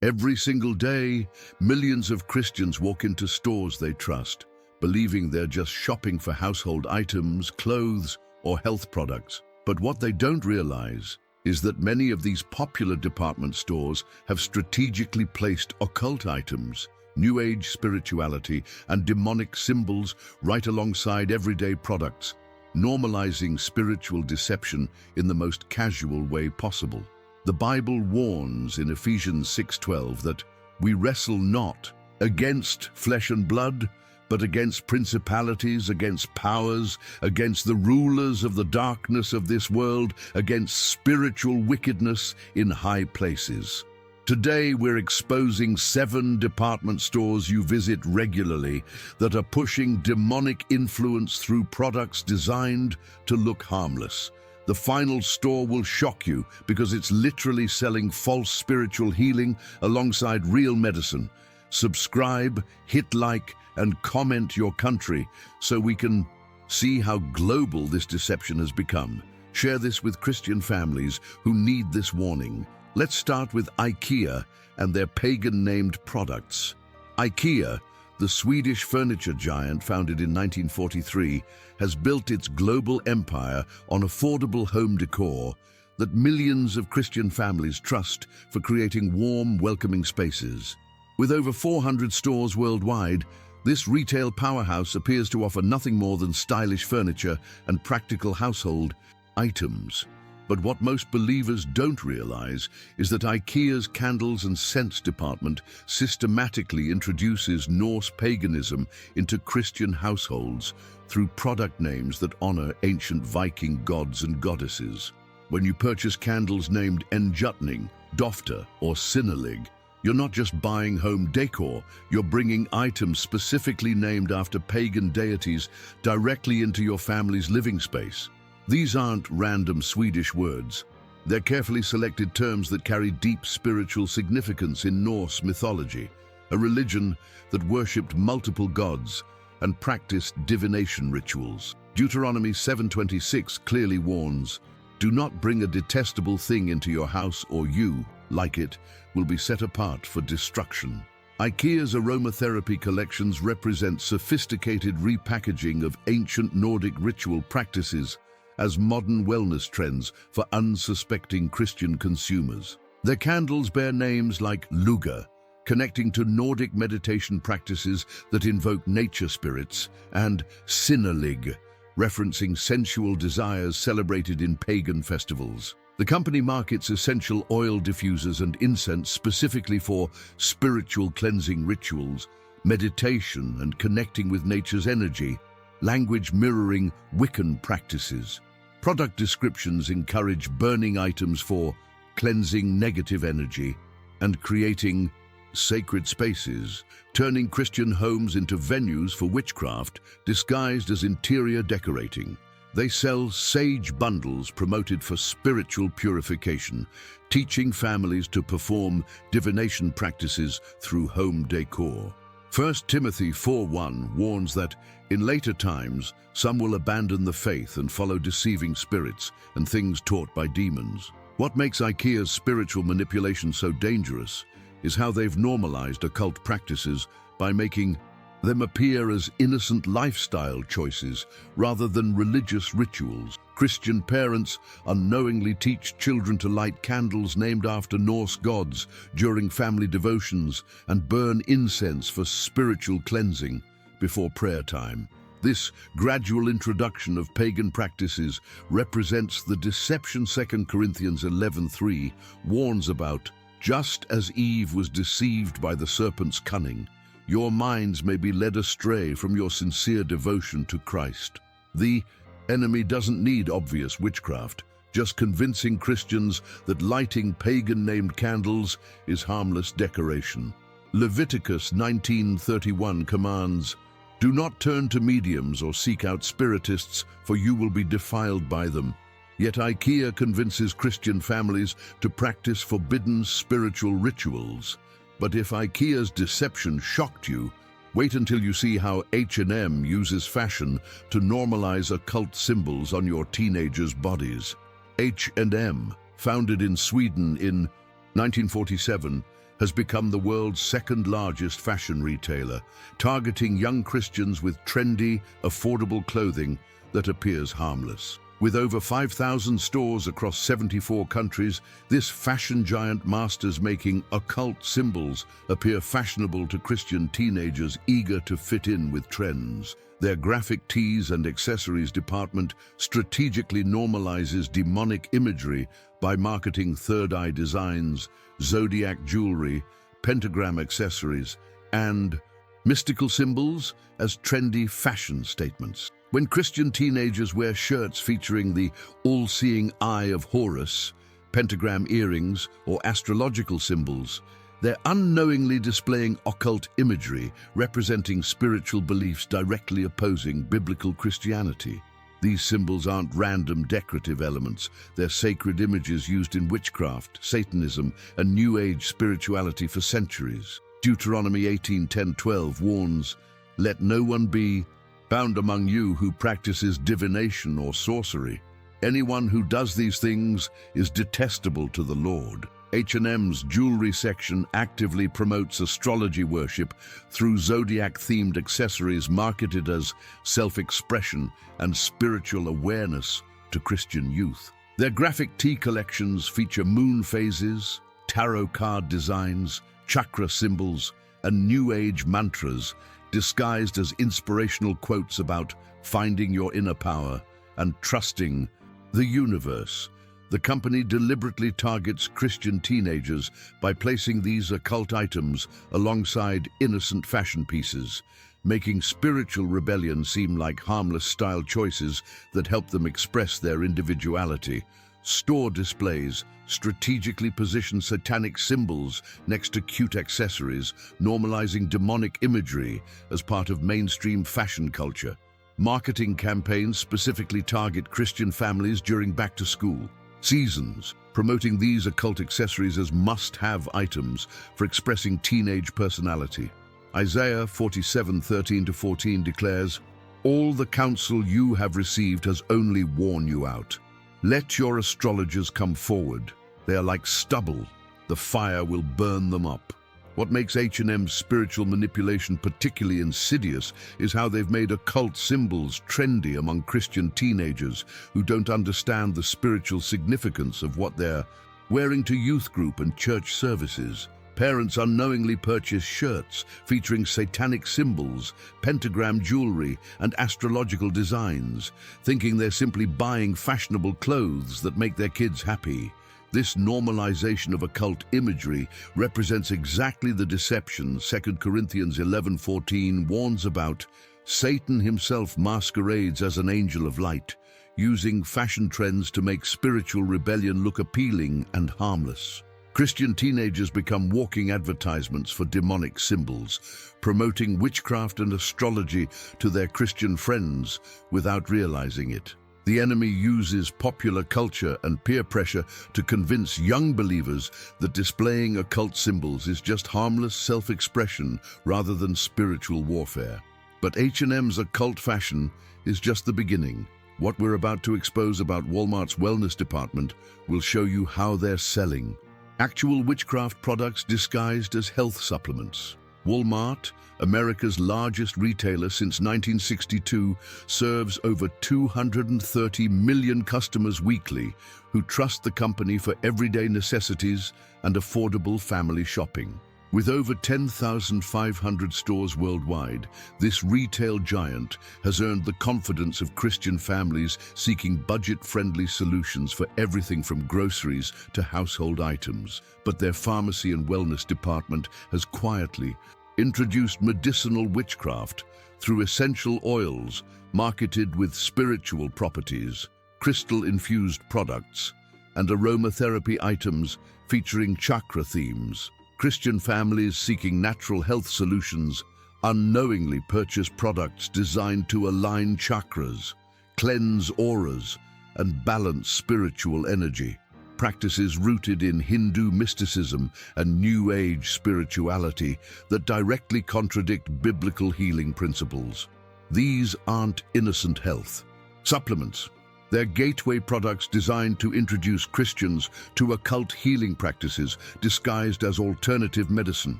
Every single day, millions of Christians walk into stores they trust, believing they're just shopping for household items, clothes, or health products. But what they don't realize is that many of these popular department stores have strategically placed occult items, New Age spirituality, and demonic symbols right alongside everyday products, normalizing spiritual deception in the most casual way possible. The Bible warns in Ephesians 6:12 that we wrestle not against flesh and blood, but against principalities, against powers, against the rulers of the darkness of this world, against spiritual wickedness in high places. Today, we're exposing 7 department stores you visit regularly that are pushing demonic influence through products designed to look harmless. The final store will shock you because it's literally selling false spiritual healing alongside real medicine. Subscribe, hit like, and comment your country so we can see how global this deception has become. Share this with Christian families who need this warning. Let's start with IKEA and their pagan-named products. IKEA, the Swedish furniture giant founded in 1943, has built its global empire on affordable home decor that millions of Christian families trust for creating warm, welcoming spaces. With over 400 stores worldwide, this retail powerhouse appears to offer nothing more than stylish furniture and practical household items. But what most believers don't realize is that IKEA's candles and scents department systematically introduces Norse paganism into Christian households through product names that honor ancient Viking gods and goddesses. When you purchase candles named Enjutning, Dofta, or Sinnalig, you're not just buying home decor, you're bringing items specifically named after pagan deities directly into your family's living space. These aren't random Swedish words. They're carefully selected terms that carry deep spiritual significance in Norse mythology, a religion that worshipped multiple gods and practiced divination rituals. Deuteronomy 7:26 clearly warns, "Do not bring a detestable thing into your house, or you, like it, will be set apart for destruction." IKEA's aromatherapy collections represent sophisticated repackaging of ancient Nordic ritual practices as modern wellness trends for unsuspecting Christian consumers. Their candles bear names like Luga, connecting to Nordic meditation practices that invoke nature spirits, and Sinnalig, referencing sensual desires celebrated in pagan festivals. The company markets essential oil diffusers and incense specifically for spiritual cleansing rituals, meditation, and connecting with nature's energy, language mirroring Wiccan practices. Product descriptions encourage burning items for cleansing negative energy and creating sacred spaces, turning Christian homes into venues for witchcraft disguised as interior decorating. They sell sage bundles promoted for spiritual purification, teaching families to perform divination practices through home decor. 1 Timothy 4:1 warns that in later times, some will abandon the faith and follow deceiving spirits and things taught by demons. What makes IKEA's spiritual manipulation so dangerous is how they've normalized occult practices by making them appear as innocent lifestyle choices rather than religious rituals. Christian parents unknowingly teach children to light candles named after Norse gods during family devotions and burn incense for spiritual cleansing before prayer time. This gradual introduction of pagan practices represents the deception 2 Corinthians 11:3 warns about. Just as Eve was deceived by the serpent's cunning, your minds may be led astray from your sincere devotion to Christ. The enemy doesn't need obvious witchcraft, just convincing Christians that lighting pagan-named candles is harmless decoration. Leviticus 19:31 commands, "Do not turn to mediums or seek out spiritists, for you will be defiled by them." Yet IKEA convinces Christian families to practice forbidden spiritual rituals. But if IKEA's deception shocked you, wait until you see how H&M uses fashion to normalize occult symbols on your teenagers' bodies. H&M, founded in Sweden in 1947, has become the world's second-largest fashion retailer, targeting young Christians with trendy, affordable clothing that appears harmless. With over 5,000 stores across 74 countries, this fashion giant masters making occult symbols appear fashionable to Christian teenagers eager to fit in with trends. Their graphic tees and accessories department strategically normalizes demonic imagery by marketing third-eye designs, zodiac jewelry, pentagram accessories, and mystical symbols as trendy fashion statements. When Christian teenagers wear shirts featuring the all-seeing eye of Horus, pentagram earrings, or astrological symbols, they're unknowingly displaying occult imagery representing spiritual beliefs directly opposing biblical Christianity. These symbols aren't random decorative elements, they're sacred images used in witchcraft, Satanism, and New Age spirituality for centuries. Deuteronomy 18:10-12 warns, "Let no one be found among you who practices divination or sorcery. Anyone who does these things is detestable to the Lord." H&M's jewelry section actively promotes astrology worship through zodiac-themed accessories marketed as self-expression and spiritual awareness to Christian youth. Their graphic tee collections feature moon phases, tarot card designs, chakra symbols, and New Age mantras disguised as inspirational quotes about finding your inner power and trusting the universe. The company deliberately targets Christian teenagers by placing these occult items alongside innocent fashion pieces, making spiritual rebellion seem like harmless style choices that help them express their individuality. Store displays strategically position satanic symbols next to cute accessories, normalizing demonic imagery as part of mainstream fashion culture. Marketing campaigns specifically target Christian families during back-to-school seasons, promoting these occult accessories as must-have items for expressing teenage personality. Isaiah 47:13-14 declares, "All the counsel you have received has only worn you out. Let your astrologers come forward. They are like stubble. The fire will burn them up." What makes H&M's spiritual manipulation particularly insidious is how they've made occult symbols trendy among Christian teenagers who don't understand the spiritual significance of what they're wearing to youth group and church services. Parents unknowingly purchase shirts featuring satanic symbols, pentagram jewelry, and astrological designs, thinking they're simply buying fashionable clothes that make their kids happy. This normalization of occult imagery represents exactly the deception 2 Corinthians 11:14 warns about. Satan himself masquerades as an angel of light, using fashion trends to make spiritual rebellion look appealing and harmless. Christian teenagers become walking advertisements for demonic symbols, promoting witchcraft and astrology to their Christian friends without realizing it. The enemy uses popular culture and peer pressure to convince young believers that displaying occult symbols is just harmless self-expression rather than spiritual warfare. But H&M's occult fashion is just the beginning. What we're about to expose about Walmart's wellness department will show you how they're selling actual witchcraft products disguised as health supplements. Walmart, America's largest retailer since 1962, serves over 230 million customers weekly who trust the company for everyday necessities and affordable family shopping. With over 10,500 stores worldwide, this retail giant has earned the confidence of Christian families seeking budget-friendly solutions for everything from groceries to household items. But their pharmacy and wellness department has quietly introduced medicinal witchcraft through essential oils marketed with spiritual properties, crystal-infused products, and aromatherapy items featuring chakra themes. Christian families seeking natural health solutions unknowingly purchase products designed to align chakras, cleanse auras, and balance spiritual energy. Practices rooted in Hindu mysticism and New Age spirituality that directly contradict biblical healing principles. These aren't innocent health supplements. They're gateway products designed to introduce Christians to occult healing practices disguised as alternative medicine.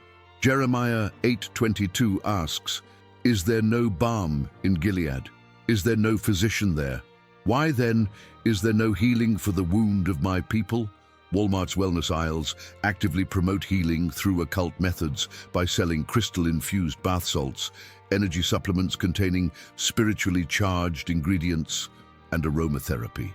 Jeremiah 8:22 asks, "Is there no balm in Gilead? Is there no physician there? Why then is there no healing for the wound of my people?" Walmart's wellness aisles actively promote healing through occult methods by selling crystal-infused bath salts, energy supplements containing spiritually charged ingredients, and aromatherapy.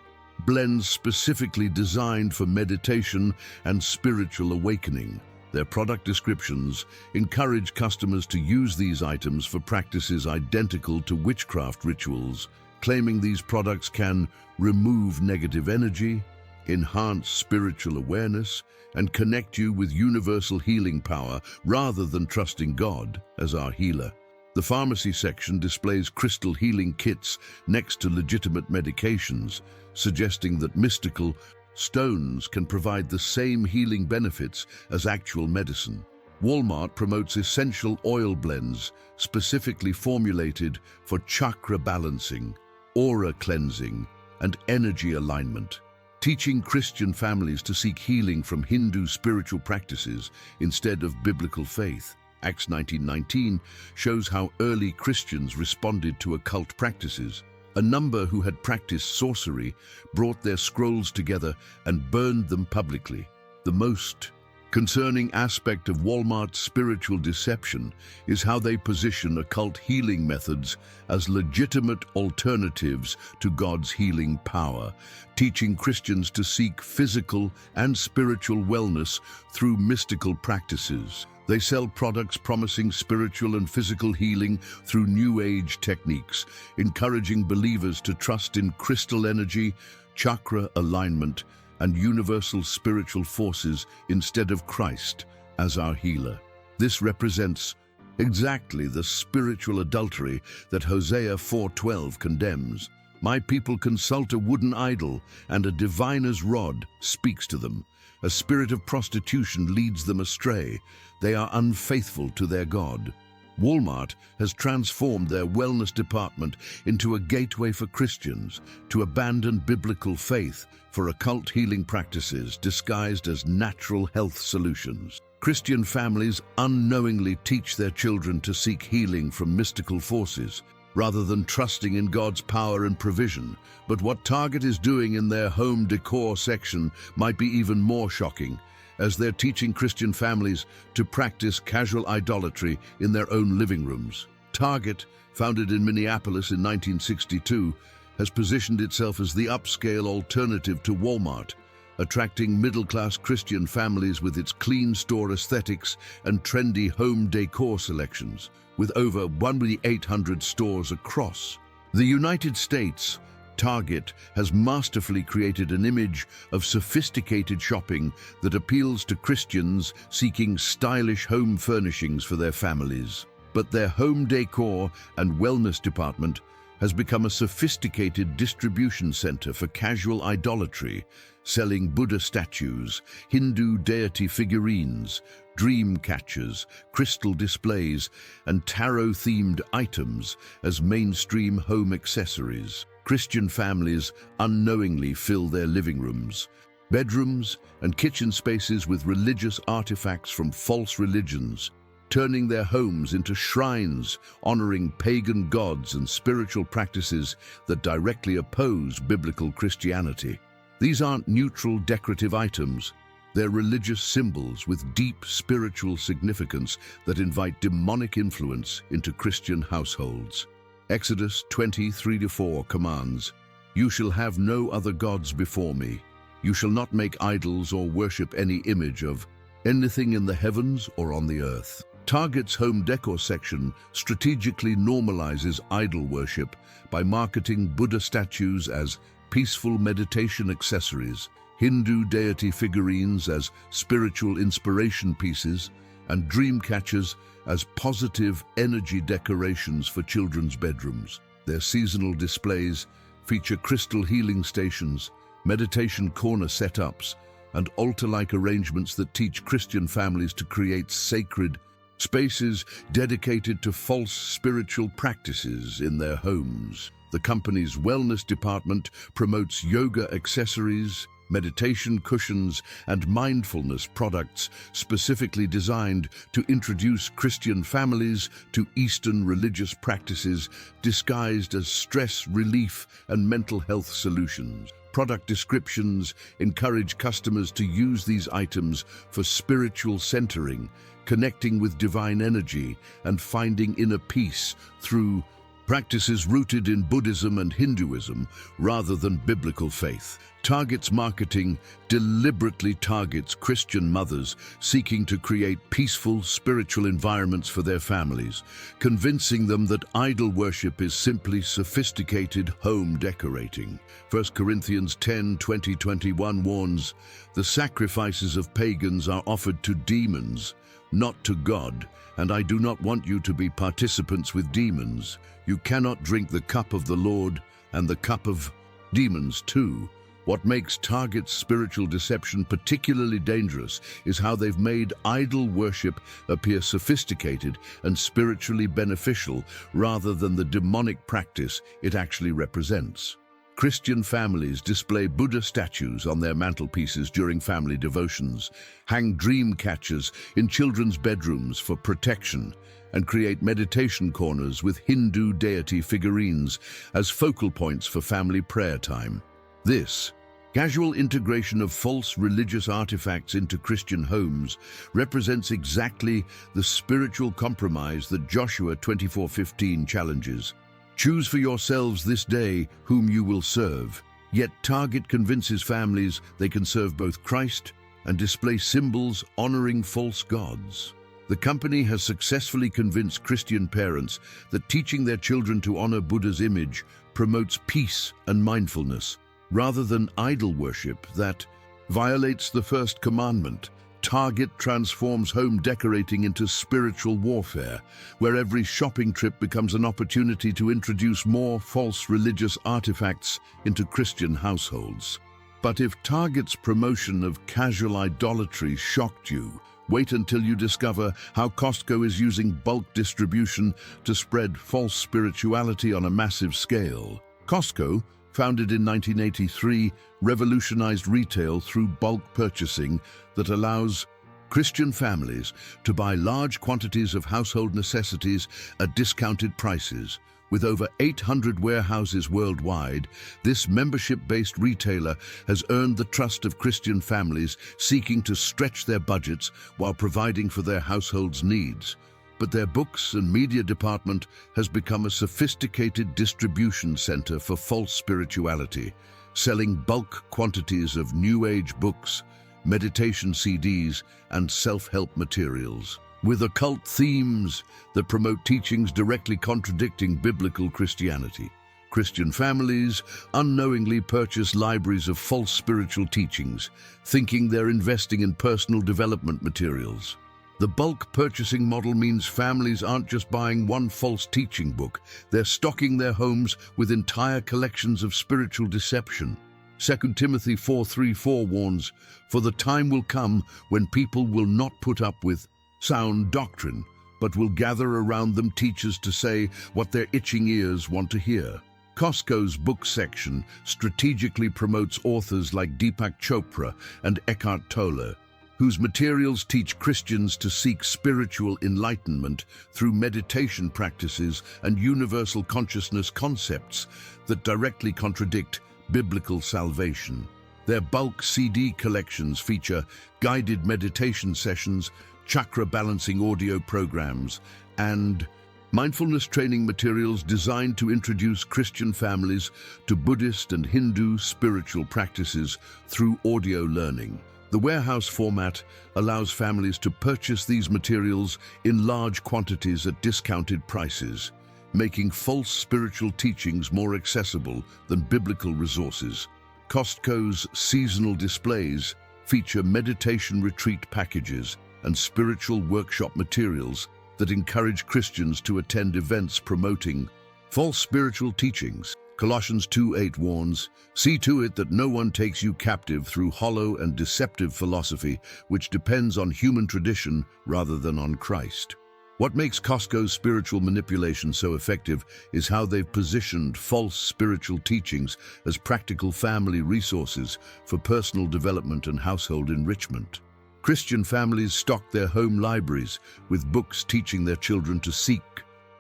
Blends specifically designed for meditation and spiritual awakening. Their product descriptions encourage customers to use these items for practices identical to witchcraft rituals, claiming these products can remove negative energy, enhance spiritual awareness, and connect you with universal healing power rather than trusting God as our healer. The pharmacy section displays crystal healing kits next to legitimate medications, suggesting that mystical stones can provide the same healing benefits as actual medicine. Walmart promotes essential oil blends specifically formulated for chakra balancing, aura cleansing, and energy alignment, teaching Christian families to seek healing from Hindu spiritual practices instead of biblical faith. Acts 19:19 shows how early Christians responded to occult practices. A number who had practiced sorcery brought their scrolls together and burned them publicly. The most concerning aspect of Walmart's spiritual deception is how they position occult healing methods as legitimate alternatives to God's healing power, teaching Christians to seek physical and spiritual wellness through mystical practices. They sell products promising spiritual and physical healing through New Age techniques, encouraging believers to trust in crystal energy, chakra alignment, and universal spiritual forces instead of Christ as our healer. This represents exactly the spiritual adultery that Hosea 4:12 condemns. My people consult a wooden idol, and a diviner's rod speaks to them. A spirit of prostitution leads them astray. They are unfaithful to their God. Walmart has transformed their wellness department into a gateway for Christians to abandon biblical faith for occult healing practices disguised as natural health solutions. Christian families unknowingly teach their children to seek healing from mystical forces rather than trusting in God's power and provision. But what Target is doing in their home decor section might be even more shocking, as they're teaching Christian families to practice casual idolatry in their own living rooms. Target, founded in Minneapolis in 1962, has positioned itself as the upscale alternative to Walmart, attracting middle-class Christian families with its clean store aesthetics and trendy home decor selections, with over 1,800 stores across the United States. Target has masterfully created an image of sophisticated shopping that appeals to Christians seeking stylish home furnishings for their families. But their home decor and wellness department has become a sophisticated distribution center for casual idolatry, selling Buddha statues, Hindu deity figurines, dream catchers, crystal displays, and tarot-themed items as mainstream home accessories. Christian families unknowingly fill their living rooms, bedrooms, and kitchen spaces with religious artifacts from false religions, turning their homes into shrines honoring pagan gods and spiritual practices that directly oppose biblical Christianity. These aren't neutral decorative items. They're religious symbols with deep spiritual significance that invite demonic influence into Christian households. Exodus 20:3-4 commands, "You shall have no other gods before me. You shall not make idols or worship any image of anything in the heavens or on the earth." Target's home decor section strategically normalizes idol worship by marketing Buddha statues as peaceful meditation accessories, Hindu deity figurines as spiritual inspiration pieces, and dream catchers as positive energy decorations for children's bedrooms. Their seasonal displays feature crystal healing stations, meditation corner setups, and altar-like arrangements that teach Christian families to create sacred spaces dedicated to false spiritual practices in their homes. The company's wellness department promotes yoga accessories, meditation cushions, and mindfulness products specifically designed to introduce Christian families to Eastern religious practices disguised as stress relief and mental health solutions. Product descriptions encourage customers to use these items for spiritual centering, connecting with divine energy, and finding inner peace through practices rooted in Buddhism and Hinduism rather than biblical faith. Target's marketing deliberately targets Christian mothers seeking to create peaceful spiritual environments for their families, convincing them that idol worship is simply sophisticated home decorating. 1 Corinthians 10:20-21 warns, "The sacrifices of pagans are offered to demons, not to God, and I do not want you to be participants with demons. You cannot drink the cup of the Lord and the cup of demons too." What makes Target's spiritual deception particularly dangerous is how they've made idol worship appear sophisticated and spiritually beneficial rather than the demonic practice it actually represents. Christian families display Buddha statues on their mantelpieces during family devotions, hang dream catchers in children's bedrooms for protection, and create meditation corners with Hindu deity figurines as focal points for family prayer time. This casual integration of false religious artifacts into Christian homes represents exactly the spiritual compromise that Joshua 24:15 challenges. "Choose for yourselves this day whom you will serve." Yet Target convinces families they can serve both Christ and display symbols honoring false gods. The company has successfully convinced Christian parents that teaching their children to honor Buddha's image promotes peace and mindfulness, rather than idol worship that violates the first commandment. Target transforms home decorating into spiritual warfare, where every shopping trip becomes an opportunity to introduce more false religious artifacts into Christian households. But if Target's promotion of casual idolatry shocked you, wait until you discover how Costco is using bulk distribution to spread false spirituality on a massive scale. Costco, founded in 1983, revolutionized retail through bulk purchasing that allows Christian families to buy large quantities of household necessities at discounted prices. With over 800 warehouses worldwide, this membership-based retailer has earned the trust of Christian families seeking to stretch their budgets while providing for their household's needs. But their books and media department has become a sophisticated distribution center for false spirituality, selling bulk quantities of New Age books, meditation CDs, and self-help materials, with occult themes that promote teachings directly contradicting biblical Christianity. Christian families unknowingly purchase libraries of false spiritual teachings, thinking they're investing in personal development materials. The bulk purchasing model means families aren't just buying one false teaching book, they're stocking their homes with entire collections of spiritual deception. 2 Timothy 4:3-4 warns, "For the time will come when people will not put up with sound doctrine, but will gather around them teachers to say what their itching ears want to hear." Costco's book section strategically promotes authors like Deepak Chopra and Eckhart Tolle, whose materials teach Christians to seek spiritual enlightenment through meditation practices and universal consciousness concepts that directly contradict biblical salvation. Their bulk CD collections feature guided meditation sessions, chakra balancing audio programs, and mindfulness training materials designed to introduce Christian families to Buddhist and Hindu spiritual practices through audio learning. The warehouse format allows families to purchase these materials in large quantities at discounted prices, making false spiritual teachings more accessible than biblical resources. Costco's seasonal displays feature meditation retreat packages and spiritual workshop materials that encourage Christians to attend events promoting false spiritual teachings. Colossians 2:8 warns, "See to it that no one takes you captive through hollow and deceptive philosophy, which depends on human tradition rather than on Christ." What makes Costco's spiritual manipulation so effective is how they've positioned false spiritual teachings as practical family resources for personal development and household enrichment. Christian families stock their home libraries with books teaching their children to seek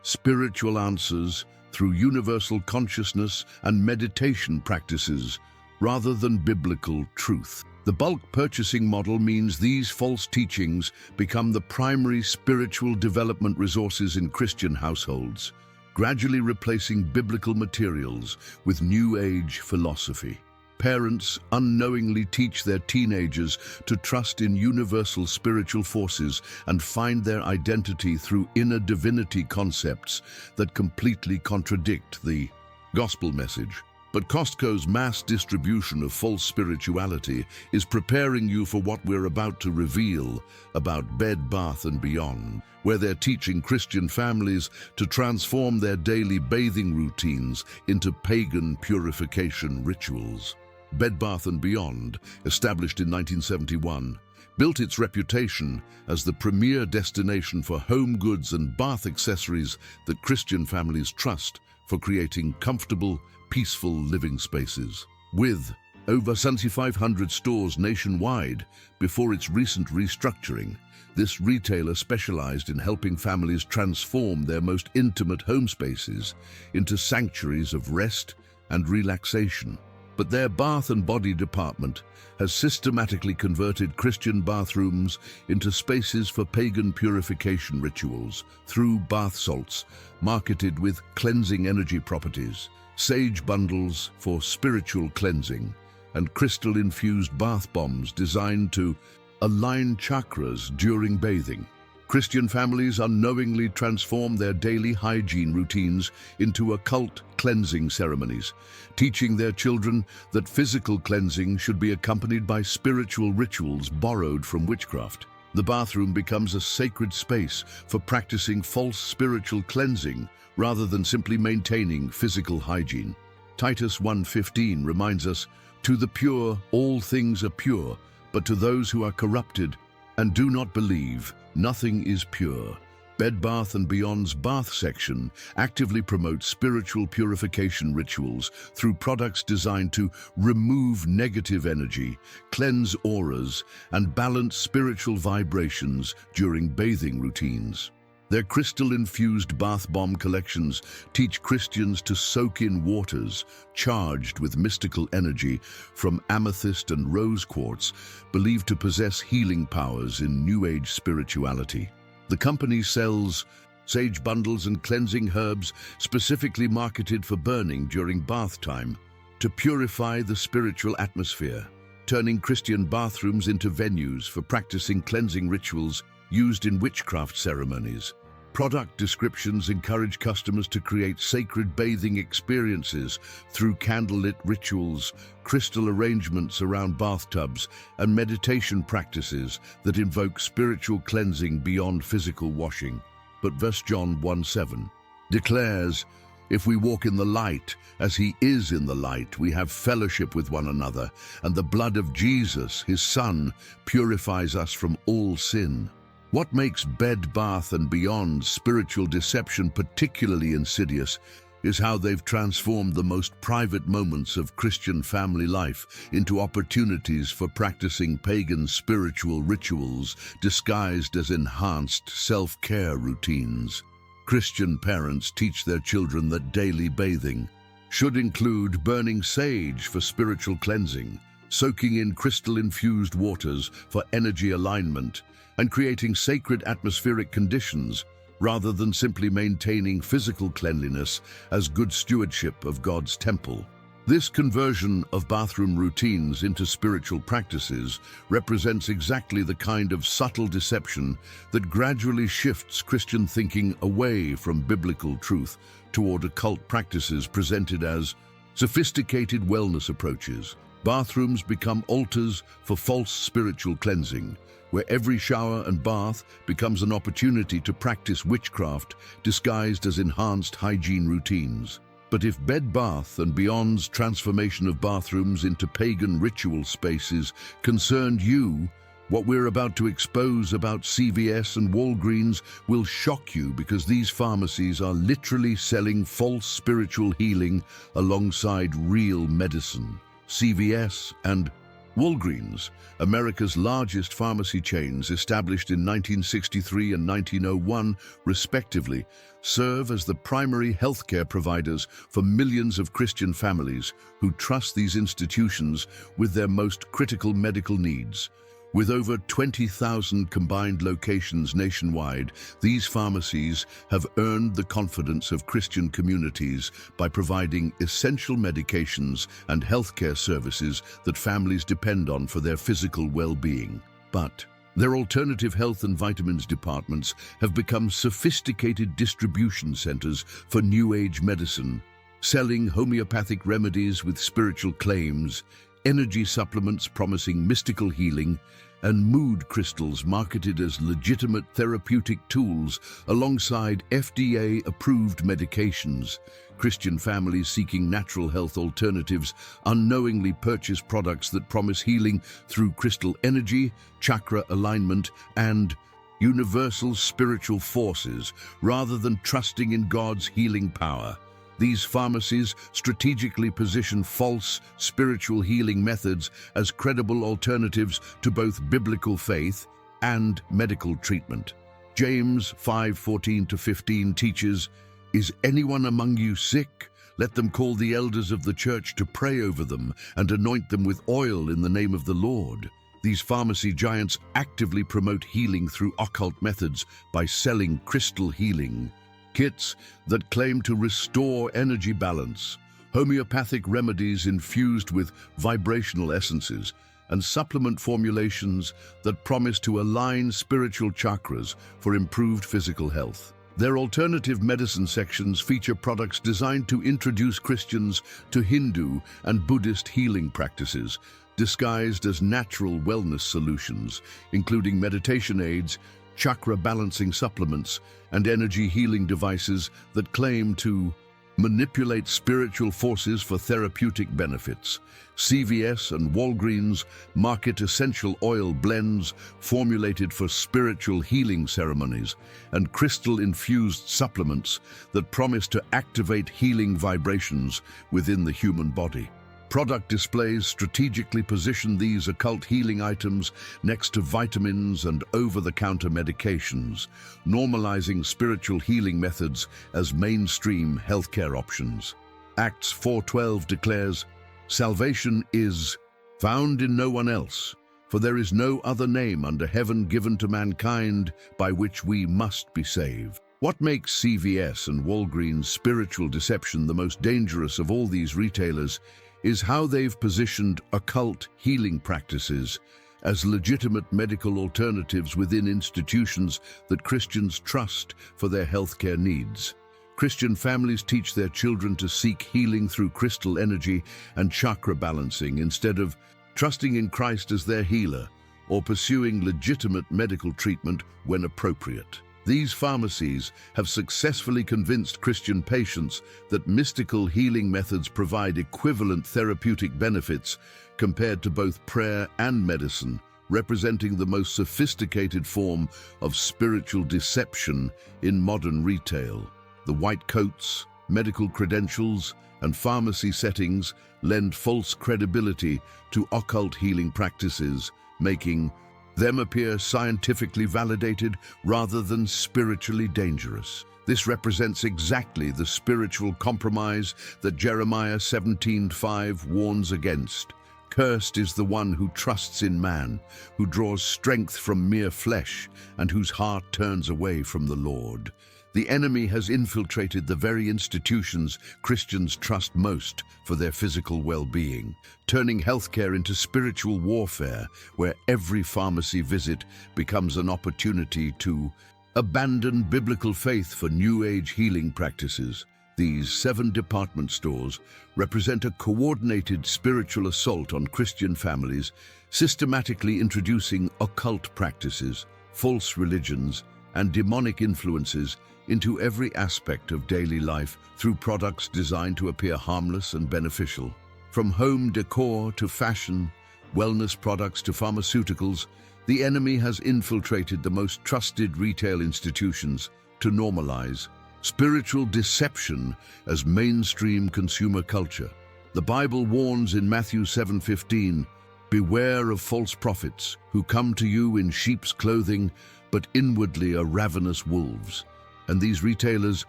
spiritual answers through universal consciousness and meditation practices rather than biblical truth. The bulk purchasing model means these false teachings become the primary spiritual development resources in Christian households, gradually replacing biblical materials with New Age philosophy. Parents unknowingly teach their teenagers to trust in universal spiritual forces and find their identity through inner divinity concepts that completely contradict the gospel message. But Costco's mass distribution of false spirituality is preparing you for what we're about to reveal about Bed Bath & Beyond, where they're teaching Christian families to transform their daily bathing routines into pagan purification rituals. Bed Bath & Beyond, established in 1971, built its reputation as the premier destination for home goods and bath accessories that Christian families trust for creating comfortable, peaceful living spaces. With over 7,500 stores nationwide before its recent restructuring, this retailer specialized in helping families transform their most intimate home spaces into sanctuaries of rest and relaxation. But their bath and body department has systematically converted Christian bathrooms into spaces for pagan purification rituals through bath salts marketed with cleansing energy properties, sage bundles for spiritual cleansing, and crystal-infused bath bombs designed to align chakras during bathing. Christian families unknowingly transform their daily hygiene routines into occult cleansing ceremonies, teaching their children that physical cleansing should be accompanied by spiritual rituals borrowed from witchcraft. The bathroom becomes a sacred space for practicing false spiritual cleansing rather than simply maintaining physical hygiene. Titus 1:15 reminds us, "To the pure all things are pure, but to those who are corrupted and do not believe, nothing is pure." Bed Bath & Beyond's bath section actively promotes spiritual purification rituals through products designed to remove negative energy, cleanse auras, and balance spiritual vibrations during bathing routines. Their crystal-infused bath bomb collections teach Christians to soak in waters charged with mystical energy from amethyst and rose quartz, believed to possess healing powers in New Age spirituality. The company sells sage bundles and cleansing herbs specifically marketed for burning during bath time to purify the spiritual atmosphere, turning Christian bathrooms into venues for practicing cleansing rituals used in witchcraft ceremonies. Product descriptions encourage customers to create sacred bathing experiences through candlelit rituals, crystal arrangements around bathtubs, and meditation practices that invoke spiritual cleansing beyond physical washing. But 1 John 1:7 declares, "If we walk in the light, as he is in the light, we have fellowship with one another, and the blood of Jesus, his Son, purifies us from all sin." What makes Bed Bath & Beyond's spiritual deception particularly insidious is how they've transformed the most private moments of Christian family life into opportunities for practicing pagan spiritual rituals disguised as enhanced self-care routines. Christian parents teach their children that daily bathing should include burning sage for spiritual cleansing, soaking in crystal-infused waters for energy alignment, and creating sacred atmospheric conditions rather than simply maintaining physical cleanliness as good stewardship of God's temple. This conversion of bathroom routines into spiritual practices represents exactly the kind of subtle deception that gradually shifts Christian thinking away from biblical truth toward occult practices presented as sophisticated wellness approaches. Bathrooms become altars for false spiritual cleansing, where every shower and bath becomes an opportunity to practice witchcraft disguised as enhanced hygiene routines. But if Bed Bath & Beyond's transformation of bathrooms into pagan ritual spaces concerned you, What we're about to expose about CVS and Walgreens will shock you because these pharmacies are literally selling false spiritual healing alongside real medicine. CVS and Walgreens, America's largest pharmacy chains established in 1963 and 1901, respectively, serve as the primary healthcare providers for millions of Christian families who trust these institutions with their most critical medical needs. With over 20,000 combined locations nationwide, these pharmacies have earned the confidence of Christian communities by providing essential medications and healthcare services that families depend on for their physical well-being. But their alternative health and vitamins departments have become sophisticated distribution centers for New Age medicine, selling homeopathic remedies with spiritual claims, energy supplements promising mystical healing, and mood crystals marketed as legitimate therapeutic tools alongside FDA-approved medications. Christian families seeking natural health alternatives unknowingly purchase products that promise healing through crystal energy, chakra alignment, and universal spiritual forces rather than trusting in God's healing power. These pharmacies strategically position false spiritual healing methods as credible alternatives to both biblical faith and medical treatment. James 5:14-15 teaches, "Is anyone among you sick? Let them call the elders of the church to pray over them and anoint them with oil in the name of the Lord." These pharmacy giants actively promote healing through occult methods by selling crystal healing kits that claim to restore energy balance, homeopathic remedies infused with vibrational essences, and supplement formulations that promise to align spiritual chakras for improved physical health. Their alternative medicine sections feature products designed to introduce Christians to Hindu and Buddhist healing practices, disguised as natural wellness solutions, including meditation aids, chakra balancing supplements, and energy healing devices that claim to manipulate spiritual forces for therapeutic benefits. CVS and Walgreens market essential oil blends formulated for spiritual healing ceremonies and crystal-infused supplements that promise to activate healing vibrations within the human body. Product displays strategically position these occult healing items next to vitamins and over-the-counter medications, normalizing spiritual healing methods as mainstream healthcare options. Acts 4:12 declares, "Salvation is found in no one else, for there is no other name under heaven given to mankind by which we must be saved." What makes CVS and Walgreens' spiritual deception the most dangerous of all these retailers is how they've positioned occult healing practices as legitimate medical alternatives within institutions that Christians trust for their healthcare needs. Christian families teach their children to seek healing through crystal energy and chakra balancing instead of trusting in Christ as their healer or pursuing legitimate medical treatment when appropriate. These pharmacies have successfully convinced Christian patients that mystical healing methods provide equivalent therapeutic benefits compared to both prayer and medicine, representing the most sophisticated form of spiritual deception in modern retail. The white coats, medical credentials, and pharmacy settings lend false credibility to occult healing practices, making them appear scientifically validated rather than spiritually dangerous. This represents exactly the spiritual compromise that Jeremiah 17:5 warns against. Cursed is the one who trusts in man, who draws strength from mere flesh, and whose heart turns away from the Lord. The enemy has infiltrated the very institutions Christians trust most for their physical well-being, turning healthcare into spiritual warfare, where every pharmacy visit becomes an opportunity to abandon biblical faith for New Age healing practices. These 7 department stores represent a coordinated spiritual assault on Christian families, systematically introducing occult practices, false religions, and demonic influences into every aspect of daily life through products designed to appear harmless and beneficial. From home decor to fashion, wellness products to pharmaceuticals, The enemy has infiltrated the most trusted retail institutions to normalize spiritual deception as mainstream consumer culture. The Bible warns in Matthew 7:15, "Beware of false prophets who come to you in sheep's clothing, but inwardly are ravenous wolves." And these retailers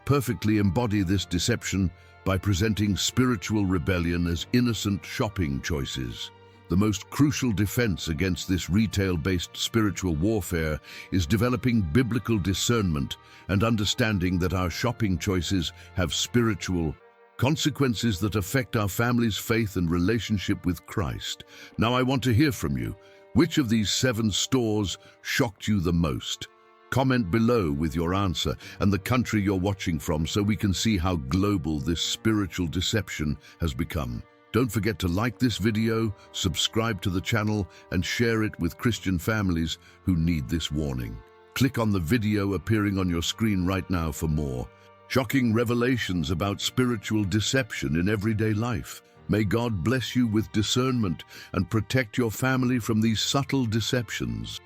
perfectly embody this deception by presenting spiritual rebellion as innocent shopping choices. The most crucial defense against this retail-based spiritual warfare is developing biblical discernment and understanding that our shopping choices have spiritual consequences that affect our family's faith and relationship with Christ. Now I want to hear from you. Which of these 7 stores shocked you the most? Comment below with your answer and the country you're watching from so we can see how global this spiritual deception has become. Don't forget to like this video, subscribe to the channel, and share it with Christian families who need this warning. Click on the video appearing on your screen right now for more shocking revelations about spiritual deception in everyday life. May God bless you with discernment and protect your family from these subtle deceptions.